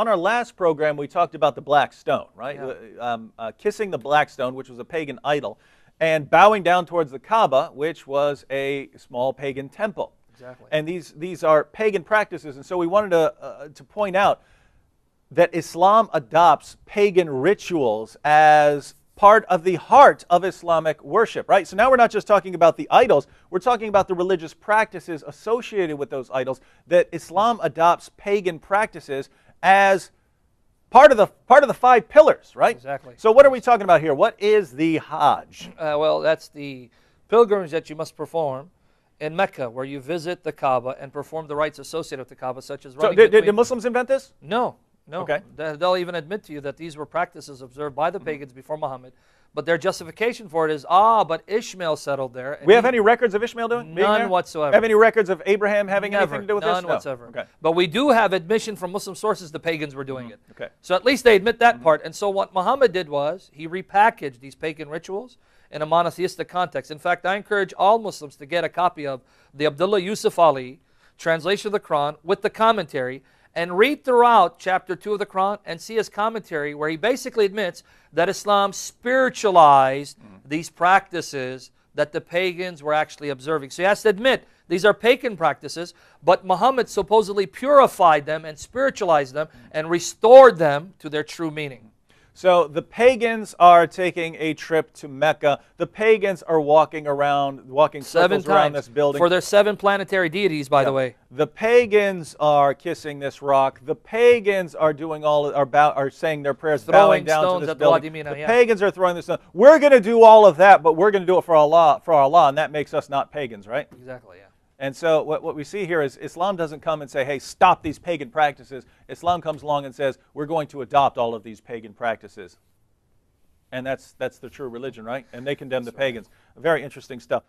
on our last program, we talked about the black stone, right? Yeah. Kissing the black stone, which was a pagan idol, and bowing down towards the Kaaba, which was a small pagan temple. Exactly. And these are pagan practices, and so we wanted to point out that Islam adopts pagan rituals as part of the heart of Islamic worship, right? So now we're not just talking about the idols, we're talking about the religious practices associated with those idols, that Islam adopts pagan practices as part of the 5 pillars, right? Exactly. So what are we talking about here? What is the Hajj? Well, that's the pilgrimage that you must perform in Mecca, where you visit the Kaaba and perform the rites associated with the Kaaba, such as running So did Muslims invent this? No. No. Okay. They'll even admit to you that these were practices observed by the pagans before Muhammad. But their justification for it is, but Ishmael settled there. And We have any records of Ishmael being there? None whatsoever. Have any records of Abraham having Never. anything to do with this? None whatsoever. Okay. But we do have admission from Muslim sources the pagans were doing it. Okay. So at least they admit that part. And so what Muhammad did was he repackaged these pagan rituals in a monotheistic context. In fact, I encourage all Muslims to get a copy of the Abdullah Yusuf Ali translation of the Quran with the commentary, and read throughout chapter 2 of the Quran and see his commentary, where he basically admits that Islam spiritualized these practices that the pagans were actually observing. So he has to admit these are pagan practices, but Muhammad supposedly purified them and spiritualized them and restored them to their true meaning. So the pagans are taking a trip to Mecca. The pagans are walking circles around this building. For their 7 planetary deities, by the way. The pagans are kissing this rock. The pagans are doing are saying their prayers, bowing down to this building. The pagans are throwing this stone. We're going to do all of that, but we're going to do it for Allah, and that makes us not pagans, right? Exactly, yeah. And so what we see here is Islam doesn't come and say, hey, stop these pagan practices. Islam comes along and says, we're going to adopt all of these pagan practices. And that's the true religion, right? And they condemn the pagans. Very interesting stuff.